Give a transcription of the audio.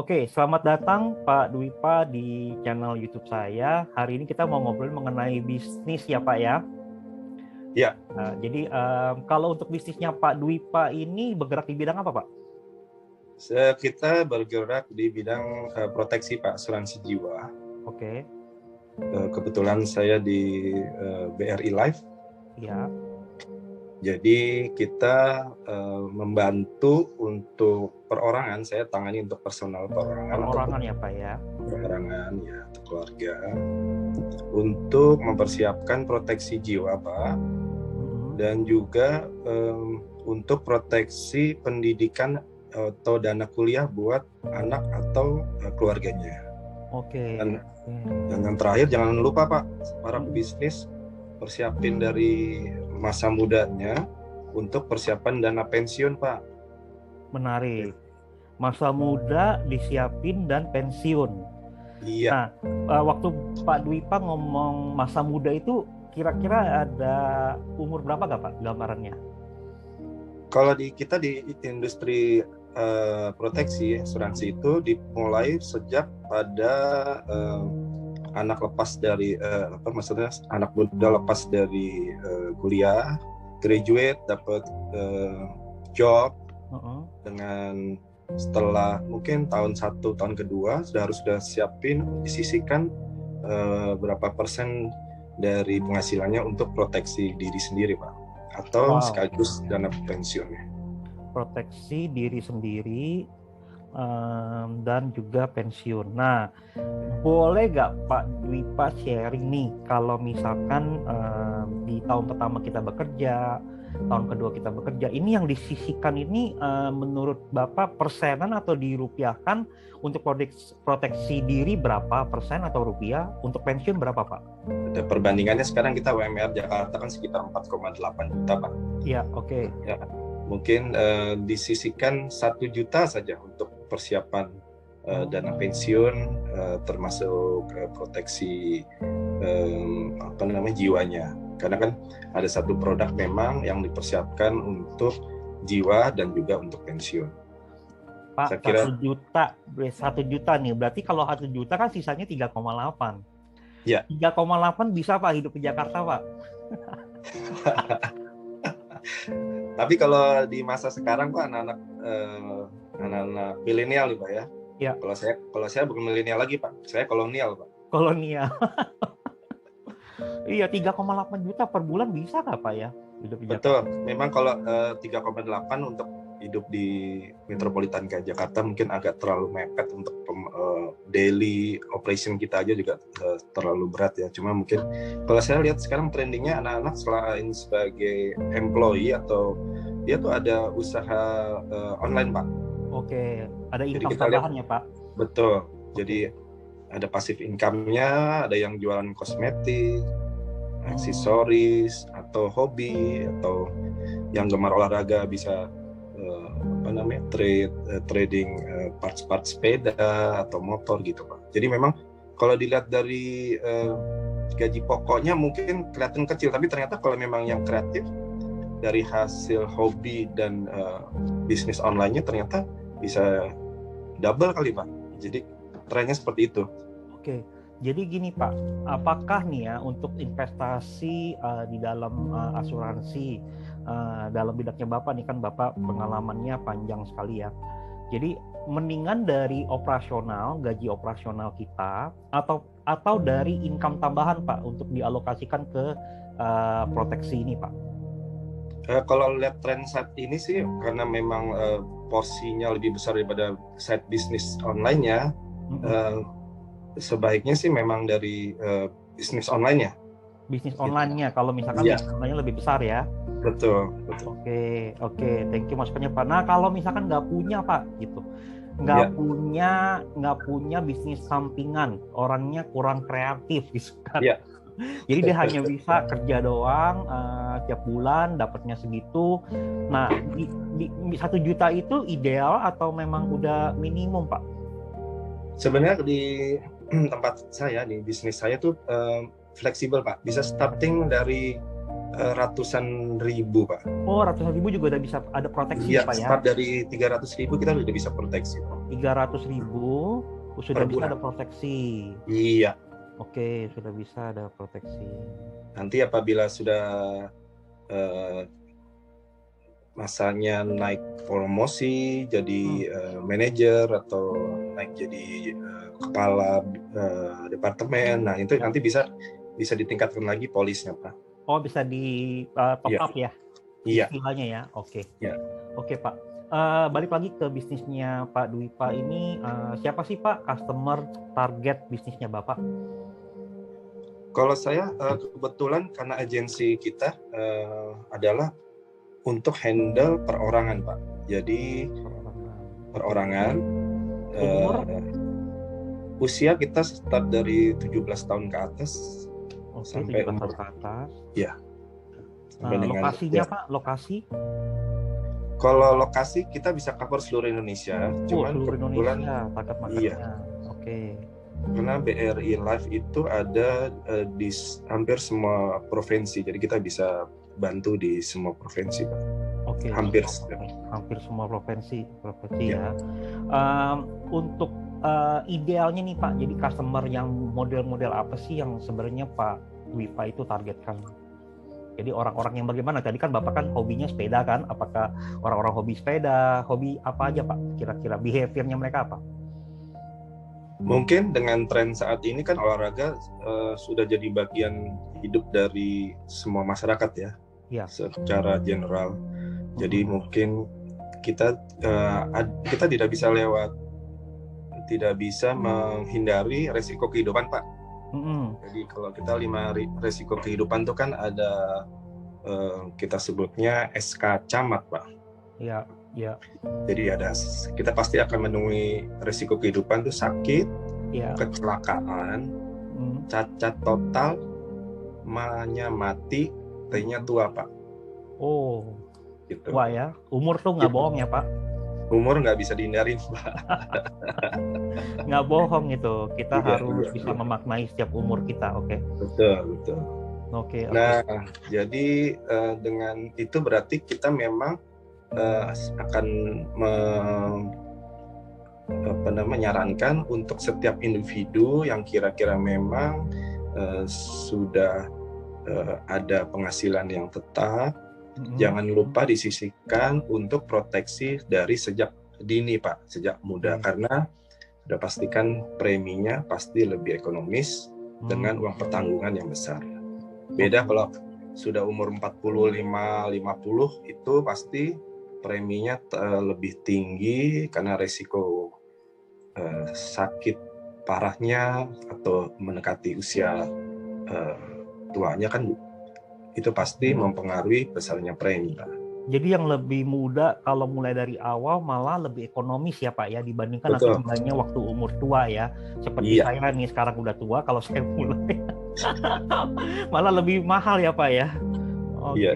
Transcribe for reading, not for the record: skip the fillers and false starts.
Oke, selamat datang Pak Dwipa di channel YouTube saya. Hari ini kita mau ngobrol mengenai bisnis ya Pak ya. Ya, Jadi kalau untuk bisnisnya Pak Dwipa ini bergerak di bidang apa Pak? kita bergerak di bidang proteksi Pak, asuransi jiwa. Oke, Kebetulan saya di BRI Life, ya. jadi kita membantu untuk perorangan. Saya tangani untuk personal perorangan, Perorangan ya Pak ya. perorangan ya, atau keluarga, untuk mempersiapkan proteksi jiwa Pak, dan juga untuk proteksi pendidikan atau dana kuliah buat anak atau keluarganya. Oke. Dan yang terakhir, jangan lupa Pak, para pebisnis persiapin dari masa mudanya untuk persiapan dana pensiun Pak. Menarik. Masa muda disiapin dan pensiun. Iya. Nah, waktu Pak Dwipa ngomong masa muda itu kira-kira ada umur berapa gak Pak gambarannya? Kalau kita di industri proteksi asuransi itu dimulai sejak pada anak lepas dari maksudnya anak muda lepas dari kuliah, graduate, dapat job, dengan setelah mungkin tahun 1, tahun kedua sudah siapin, disisihkan berapa persen dari penghasilannya untuk proteksi diri sendiri Pak, atau sekaligus dana pensiunnya. Proteksi diri sendiri dan juga pensiun. Nah, boleh nggak Pak Dwipa sharing nih, kalau misalkan di tahun pertama kita bekerja, tahun kedua kita bekerja, ini yang disisihkan ini menurut Bapak persenan atau dirupiahkan? Untuk proteksi diri berapa persen atau rupiah, untuk pensiun berapa Pak? Ada perbandingannya sekarang, kita UMR Jakarta kan sekitar 4,8 juta Pak. Iya, oke. Ya, mungkin disisihkan 1 juta saja untuk persiapan dana pensiun, termasuk proteksi jiwanya. Karena kan ada satu produk memang yang dipersiapkan untuk jiwa dan juga untuk pensiun. Pak, saya kira 1 juta nih, berarti kalau 1 juta kan sisanya 3,8. Ya. 3,8 bisa Pak hidup di Jakarta Pak? Tapi kalau di masa sekarang Pak, anak-anak milenial nih Pak ya. Ya. Kalau saya bukan milenial lagi Pak, saya kolonial Pak. Kolonial. Iya, 3,8 juta per bulan bisa nggak Pak ya hidup di Jakarta? Betul, memang kalau 3,8 untuk hidup di metropolitan kayak Jakarta mungkin agak terlalu mepet untuk daily operation kita aja juga terlalu berat ya. Cuma mungkin kalau saya lihat sekarang trendingnya anak-anak selain sebagai employee atau dia tuh ada usaha online Pak. Oke, ada income tambahan ya Pak? Betul, jadi ada passive income-nya, ada yang jualan kosmetik, aksesoris, atau hobi, atau yang gemar olahraga bisa trading parts-parts sepeda atau motor gitu Pak. Jadi memang kalau dilihat dari gaji pokoknya mungkin kelihatan kecil, tapi ternyata kalau memang yang kreatif dari hasil hobi dan bisnis online-nya ternyata bisa double kali Pak. Jadi trennya seperti itu. Oke, jadi gini Pak, apakah nih ya untuk investasi di dalam asuransi dalam bidangnya Bapak nih, kan Bapak pengalamannya panjang sekali ya. Jadi mendingan dari operasional, gaji operasional kita, atau dari income tambahan Pak untuk dialokasikan ke proteksi ini Pak? Kalau lihat tren saat ini sih, karena memang porsinya lebih besar daripada side bisnis online-nya, sebaiknya sih memang dari bisnis online-nya. Bisnis online-nya, kalau misalkan online-nya lebih besar ya. Betul. Oke, thank you masukannya Pak. Nah, kalau misalkan nggak punya Pak gitu, nggak punya bisnis sampingan, orangnya kurang kreatif gitu kan. Jadi dia hanya bisa kerja doang, tiap bulan dapatnya segitu. Nah, di 1 juta itu ideal atau memang udah minimum Pak? Sebenarnya di tempat saya, di bisnis saya tuh fleksibel Pak, bisa starting dari ratusan ribu Pak. Oh, ratusan ribu juga udah bisa ada proteksi Pak ya? Start dari 300.000 kita udah bisa proteksi Pak. 300.000 sudah Per bisa bulan. ada proteksi. Iya. Oke, sudah bisa ada proteksi. Nanti apabila sudah eh, masanya naik promosi jadi manajer atau naik jadi kepala departemen, nah itu nanti bisa ditingkatkan lagi polisnya, Pak. Oh, bisa di top Iya. up ya? Iya. Istilahnya ya, oke. Iya. Oke Pak, balik lagi ke bisnisnya Pak Dwi Pak ini, siapa sih Pak customer target bisnisnya Bapak? Kalau saya kebetulan karena agensi kita adalah untuk handle perorangan, Pak. Jadi perorangan Umur? usia kita start dari 17 tahun ke atas. Oke, sampai 17 tahun umur. ke atas. Ya. Sampai dengan Lokasinya Pak, lokasi? Kalau lokasi kita bisa cover seluruh Indonesia, cuman seluruh kebetulan Indonesia target marketnya. Oke. karena BRI Live itu ada di hampir semua provinsi, jadi kita bisa bantu di semua provinsi, Pak. Oke. Hampir semua provinsi ya. Untuk idealnya nih Pak, jadi customer yang model-model apa sih yang sebenarnya Pak Dwi Pak itu targetkan? Jadi orang-orang yang bagaimana? Tadi kan Bapak kan hobinya sepeda kan? Apakah orang-orang hobi sepeda, hobi apa aja Pak? Kira-kira behaviornya mereka apa? Mungkin dengan tren saat ini kan olahraga sudah jadi bagian hidup dari semua masyarakat ya. Ya. Secara general. Jadi mungkin kita tidak bisa menghindari resiko kehidupan, Pak. Jadi kalau kita 5 resiko kehidupan itu kan ada kita sebutnya SK Camat, Pak. Iya, iya. Jadi kita pasti akan menemui resiko kehidupan itu sakit, kecelakaan, cacat total, Ma-nya mati, T-nya tua, Pak. Oh, gitu. Wah ya, umur tuh nggak bohong ya Pak? Umur nggak bisa dihindarin, Pak. Nggak bohong itu, kita harus bisa memaknai setiap umur kita, oke? Betul. Oke. Nah, jadi dengan itu berarti kita memang akan menyarankan untuk setiap individu yang kira-kira memang sudah ada penghasilan yang tetap, jangan lupa disisihkan untuk proteksi dari sejak dini, Pak, sejak muda, karena sudah pastikan preminya pasti lebih ekonomis dengan uang pertanggungan yang besar. Beda kalau sudah umur 45-50 itu pasti preminya lebih tinggi karena resiko sakit parahnya atau mendekati usia tuanya kan itu pasti mempengaruhi besarnya premi, Pak. Jadi yang lebih muda kalau mulai dari awal malah lebih ekonomis ya Pak ya dibandingkan nanti mulainya waktu umur tua ya. Seperti saya nih sekarang udah tua, kalau saya mulai malah lebih mahal ya Pak ya. Oke.